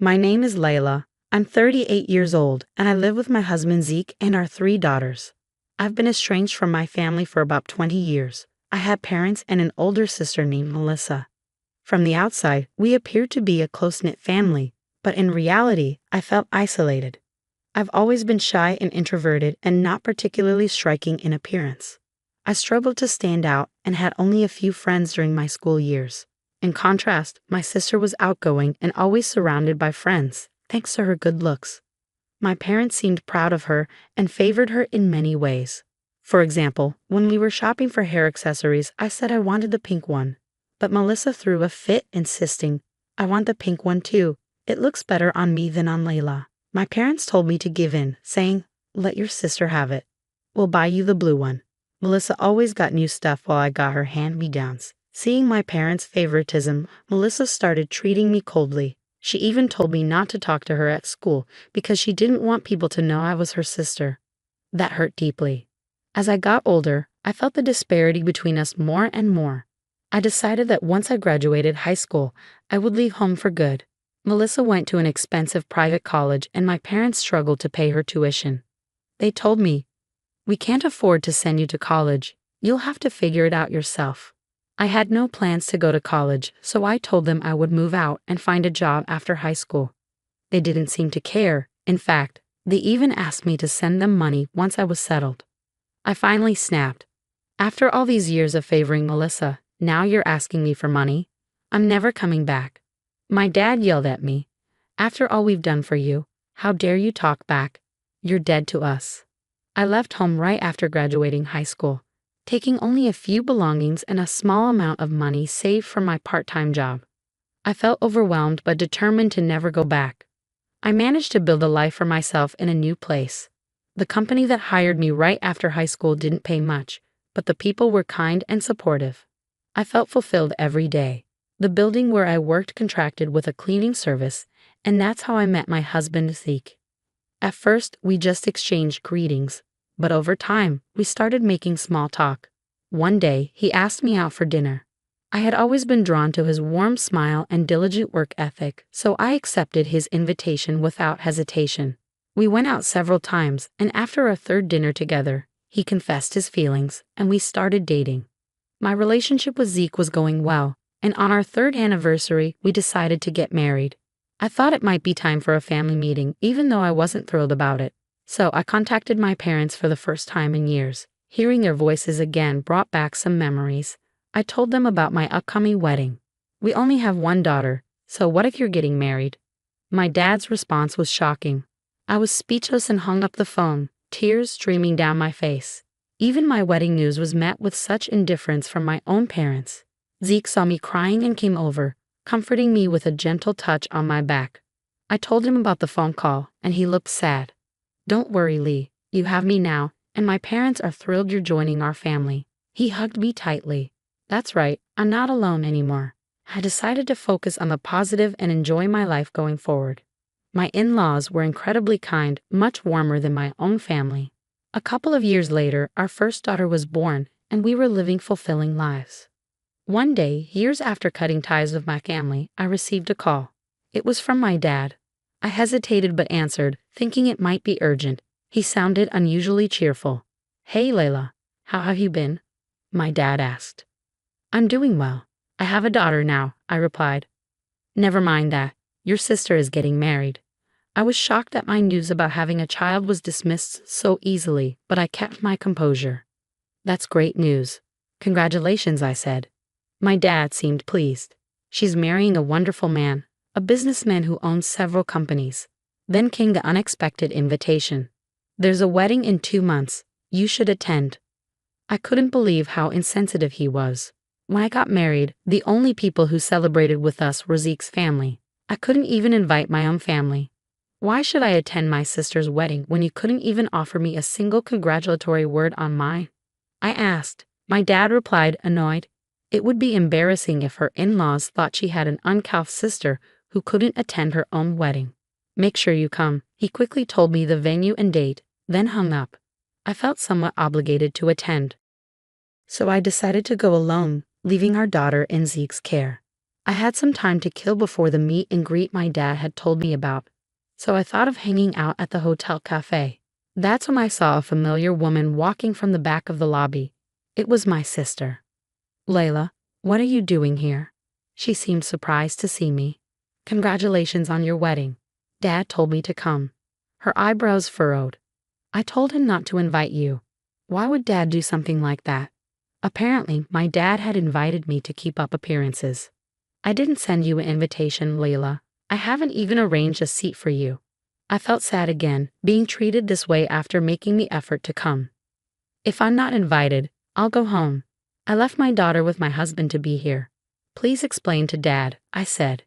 My name is Layla. I'm 38 years old, and I live with my husband Zeke and our 3 daughters. I've been estranged from my family for about 20 years. I have parents and an older sister named Melissa. From the outside, we appeared to be a close-knit family, but in reality, I felt isolated. I've always been shy and introverted and not particularly striking in appearance. I struggled to stand out and had only a few friends during my school years. In contrast, my sister was outgoing and always surrounded by friends, thanks to her good looks. My parents seemed proud of her and favored her in many ways. For example, when we were shopping for hair accessories, I said I wanted the pink one. But Melissa threw a fit, insisting, "I want the pink one too. It looks better on me than on Layla." My parents told me to give in, saying, "Let your sister have it. We'll buy you the blue one." Melissa always got new stuff while I got her hand-me-downs. Seeing my parents' favoritism, Melissa started treating me coldly. She even told me not to talk to her at school because she didn't want people to know I was her sister. That hurt deeply. As I got older, I felt the disparity between us more and more. I decided that once I graduated high school, I would leave home for good. Melissa went to an expensive private college and my parents struggled to pay her tuition. They told me, "We can't afford to send you to college. You'll have to figure it out yourself." I had no plans to go to college, so I told them I would move out and find a job after high school. They didn't seem to care. In fact, they even asked me to send them money once I was settled. I finally snapped. "After all these years of favoring Melissa, now you're asking me for money? I'm never coming back." My dad yelled at me, "After all we've done for you, how dare you talk back? You're dead to us." I left home right after graduating high school, taking only a few belongings and a small amount of money saved from my part-time job. I felt overwhelmed but determined to never go back. I managed to build a life for myself in a new place. The company that hired me right after high school didn't pay much, but the people were kind and supportive. I felt fulfilled every day. The building where I worked contracted with a cleaning service, and that's how I met my husband Zeke. At first, we just exchanged greetings, but over time, we started making small talk. One day, he asked me out for dinner. I had always been drawn to his warm smile and diligent work ethic, so I accepted his invitation without hesitation. We went out several times, and after our third dinner together, he confessed his feelings, and we started dating. My relationship with Zeke was going well, and on our 3rd anniversary, we decided to get married. I thought it might be time for a family meeting, even though I wasn't thrilled about it. So I contacted my parents for the first time in years. Hearing their voices again brought back some memories. I told them about my upcoming wedding. "We only have one daughter, so what if you're getting married?" My dad's response was shocking. I was speechless and hung up the phone, tears streaming down my face. Even my wedding news was met with such indifference from my own parents. Zeke saw me crying and came over, comforting me with a gentle touch on my back. I told him about the phone call, and he looked sad. "Don't worry, Lee. You have me now, and my parents are thrilled you're joining our family." He hugged me tightly. "That's right, I'm not alone anymore." I decided to focus on the positive and enjoy my life going forward. My in-laws were incredibly kind, much warmer than my own family. A couple of years later, our first daughter was born, and we were living fulfilling lives. One day, years after cutting ties with my family, I received a call. It was from my dad. I hesitated but answered, thinking it might be urgent. He sounded unusually cheerful. "Hey, Layla, how have you been?" my dad asked. "I'm doing well. I have a daughter now," I replied. "Never mind that. Your sister is getting married." I was shocked that my news about having a child was dismissed so easily, but I kept my composure. "That's great news. Congratulations," I said. My dad seemed pleased. "She's marrying a wonderful man, a businessman who owns several companies." Then came the unexpected invitation. "There's a wedding in 2 months. You should attend." I couldn't believe how insensitive he was. When I got married, the only people who celebrated with us were Zeke's family. I couldn't even invite my own family. Why should I attend my sister's wedding when you couldn't even offer me a single congratulatory word on mine? I asked. My dad replied, annoyed. It would be embarrassing if her in-laws thought she had an uncouth sister who couldn't attend her own wedding. "Make sure you come." He quickly told me the venue and date, then hung up. I felt somewhat obligated to attend. So I decided to go alone, leaving our daughter in Zeke's care. I had some time to kill before the meet and greet my dad had told me about, so I thought of hanging out at the hotel cafe. That's when I saw a familiar woman walking from the back of the lobby. It was my sister. "Layla, what are you doing here?" She seemed surprised to see me. "Congratulations on your wedding. Dad told me to come." Her eyebrows furrowed. "I told him not to invite you." Why would Dad do something like that? Apparently, my dad had invited me to keep up appearances. "I didn't send you an invitation, Layla. I haven't even arranged a seat for you." I felt sad again, being treated this way after making the effort to come. "If I'm not invited, I'll go home. I left my daughter with my husband to be here. Please explain to Dad," I said.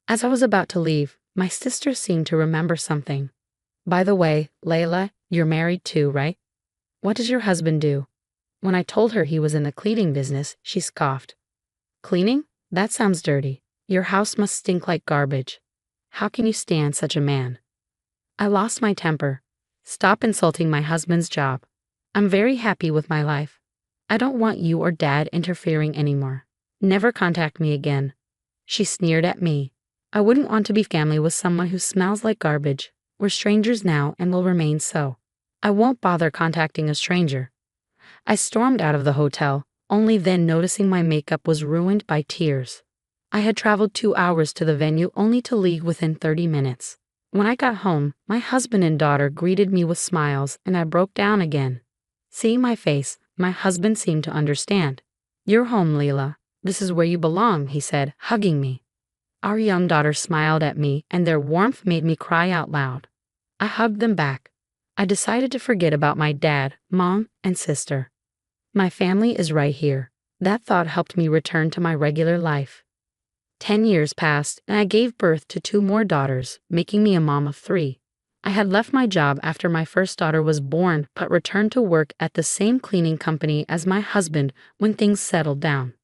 As I was about to leave, my sister seemed to remember something. "By the way, Layla, you're married too, right? What does your husband do?" When I told her he was in the cleaning business, she scoffed. "Cleaning? That sounds dirty. Your house must stink like garbage. How can you stand such a man?" I lost my temper. "Stop insulting my husband's job. I'm very happy with my life. I don't want you or Dad interfering anymore. Never contact me again." She sneered at me. "I wouldn't want to be family with someone who smells like garbage. We're strangers now and will remain so. I won't bother contacting a stranger." I stormed out of the hotel, only then noticing my makeup was ruined by tears. I had traveled 2 hours to the venue only to leave within 30 minutes. When I got home, my husband and daughter greeted me with smiles and I broke down again. Seeing my face, my husband seemed to understand. "You're home, Leela. This is where you belong," he said, hugging me. Our young daughter smiled at me and their warmth made me cry out loud. I hugged them back. I decided to forget about my dad, mom, and sister. My family is right here. That thought helped me return to my regular life. 10 years passed and I gave birth to 2 more daughters, making me a mom of 3. I had left my job after my first daughter was born but returned to work at the same cleaning company as my husband when things settled down.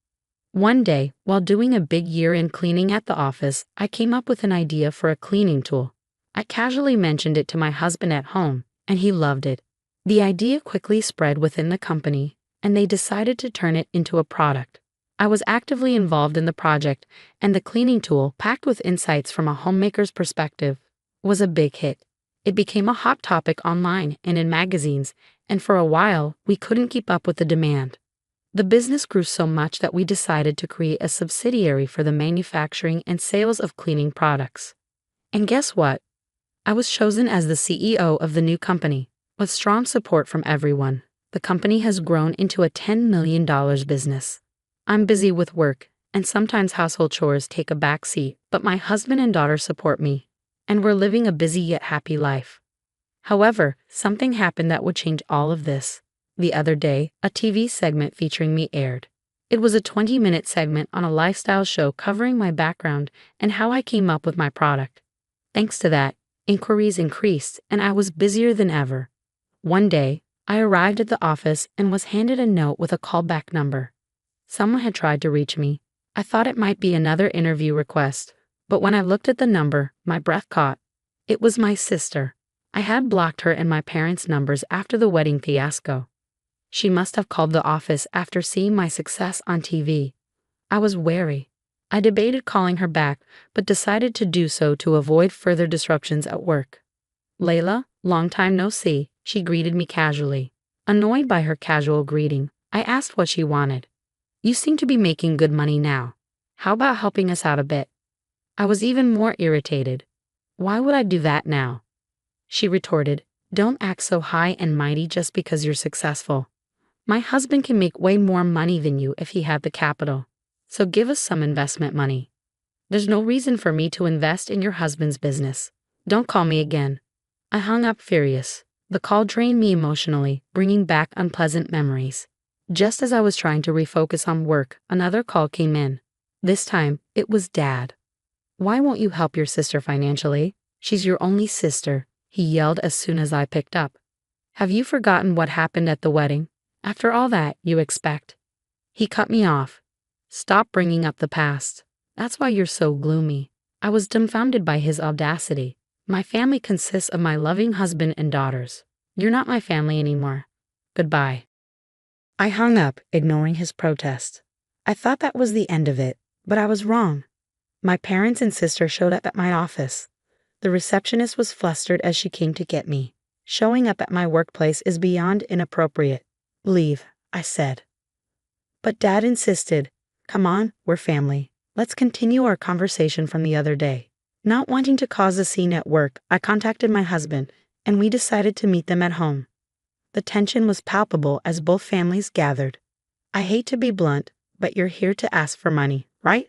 One day, while doing a big year-end cleaning at the office, I came up with an idea for a cleaning tool. I casually mentioned it to my husband at home, and he loved it. The idea quickly spread within the company, and they decided to turn it into a product. I was actively involved in the project, and the cleaning tool, packed with insights from a homemaker's perspective, was a big hit. It became a hot topic online and in magazines, and for a while, we couldn't keep up with the demand. The business grew so much that we decided to create a subsidiary for the manufacturing and sales of cleaning products. And guess what? I was chosen as the CEO of the new company. With strong support from everyone, the company has grown into a $10 million business. I'm busy with work, and sometimes household chores take a back seat, but my husband and daughter support me, and we're living a busy yet happy life. However, something happened that would change all of this. The other day, a TV segment featuring me aired. It was a 20-minute segment on a lifestyle show covering my background and how I came up with my product. Thanks to that, inquiries increased and I was busier than ever. One day, I arrived at the office and was handed a note with a callback number. Someone had tried to reach me. I thought it might be another interview request, but when I looked at the number, my breath caught. It was my sister. I had blocked her and my parents' numbers after the wedding fiasco. She must have called the office after seeing my success on TV. I was wary. I debated calling her back, but decided to do so to avoid further disruptions at work. "Layla, long time no see," she greeted me casually. Annoyed by her casual greeting, I asked what she wanted. "You seem to be making good money now. How about helping us out a bit?" I was even more irritated. "Why would I do that now?" She retorted, "Don't act so high and mighty just because you're successful. My husband can make way more money than you if he had the capital. So give us some investment money." "There's no reason for me to invest in your husband's business. Don't call me again." I hung up furious. The call drained me emotionally, bringing back unpleasant memories. Just as I was trying to refocus on work, another call came in. This time, it was Dad. "Why won't you help your sister financially? She's your only sister," he yelled as soon as I picked up. "Have you forgotten what happened at the wedding? After all that, you expect?" He cut me off. "Stop bringing up the past. That's why you're so gloomy." I was dumbfounded by his audacity. "My family consists of my loving husband and daughters. You're not my family anymore. Goodbye." I hung up, ignoring his protest. I thought that was the end of it, But I was wrong. My parents and sister showed up at my office. The receptionist was flustered as she came to get me. Showing up at my workplace is beyond inappropriate. Leave, I said. But Dad insisted. Come on, we're family. Let's continue our conversation from the other day. Not wanting to cause a scene at work, I contacted my husband, and we decided to meet them at home. The tension was palpable as both families gathered. I hate to be blunt, but you're here to ask for money, right?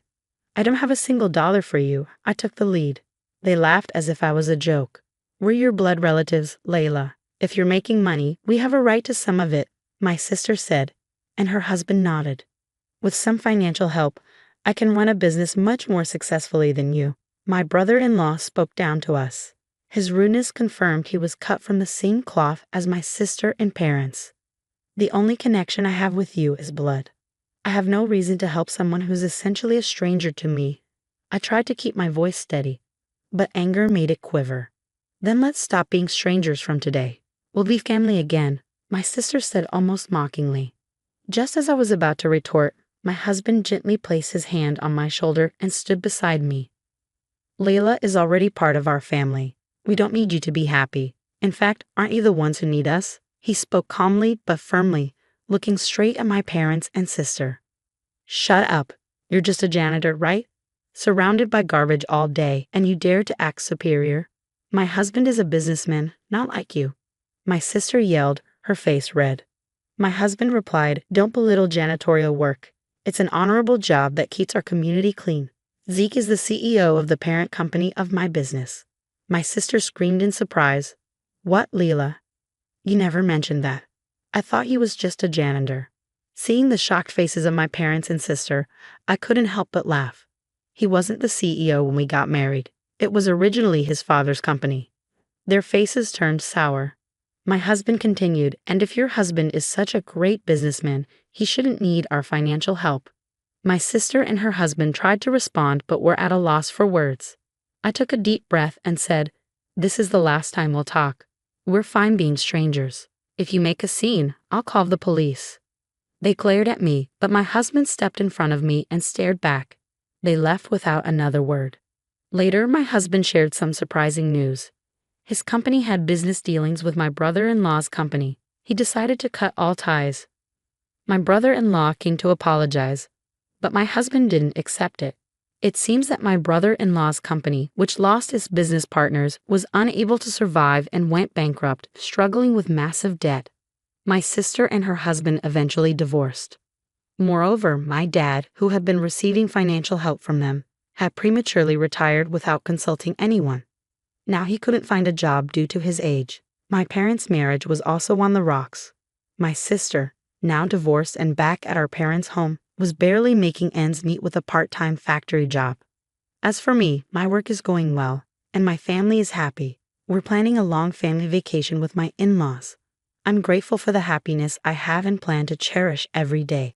I don't have a single dollar for you. I took the lead. They laughed as if I was a joke. We're your blood relatives, Layla. If you're making money, we have a right to some of it, my sister said, and her husband nodded. With some financial help, I can run a business much more successfully than you. My brother-in-law spoke down to us. His rudeness confirmed he was cut from the same cloth as my sister and parents. The only connection I have with you is blood. I have no reason to help someone who's essentially a stranger to me. I tried to keep my voice steady, but anger made it quiver. Then let's stop being strangers from today. We'll be family again, my sister said almost mockingly. Just as I was about to retort, my husband gently placed his hand on my shoulder and stood beside me. Layla is already part of our family. We don't need you to be happy. In fact, aren't you the ones who need us? He spoke calmly but firmly, looking straight at my parents and sister. Shut up. You're just a janitor, right? Surrounded by garbage all day, and you dare to act superior? My husband is a businessman, not like you. My sister yelled, her face red. My husband replied, don't belittle janitorial work. It's an honorable job that keeps our community clean. Zeke is the CEO of the parent company of my business. My sister screamed in surprise. What, Leela? You never mentioned that. I thought he was just a janitor. Seeing the shocked faces of my parents and sister, I couldn't help but laugh. He wasn't the CEO when we got married. It was originally his father's company. Their faces turned sour. My husband continued, and if your husband is such a great businessman, he shouldn't need our financial help. My sister and her husband tried to respond but were at a loss for words. I took a deep breath and said, this is the last time we'll talk. We're fine being strangers. If you make a scene, I'll call the police. They glared at me, but my husband stepped in front of me and stared back. They left without another word. Later, my husband shared some surprising news. His company had business dealings with my brother-in-law's company. He decided to cut all ties. My brother-in-law came to apologize, but my husband didn't accept it. It seems that my brother-in-law's company, which lost its business partners, was unable to survive and went bankrupt, struggling with massive debt. My sister and her husband eventually divorced. Moreover, my dad, who had been receiving financial help from them, had prematurely retired without consulting anyone. Now he couldn't find a job due to his age. My parents' marriage was also on the rocks. My sister, now divorced and back at our parents' home, was barely making ends meet with a part-time factory job. As for me, my work is going well, and my family is happy. We're planning a long family vacation with my in-laws. I'm grateful for the happiness I have and plan to cherish every day.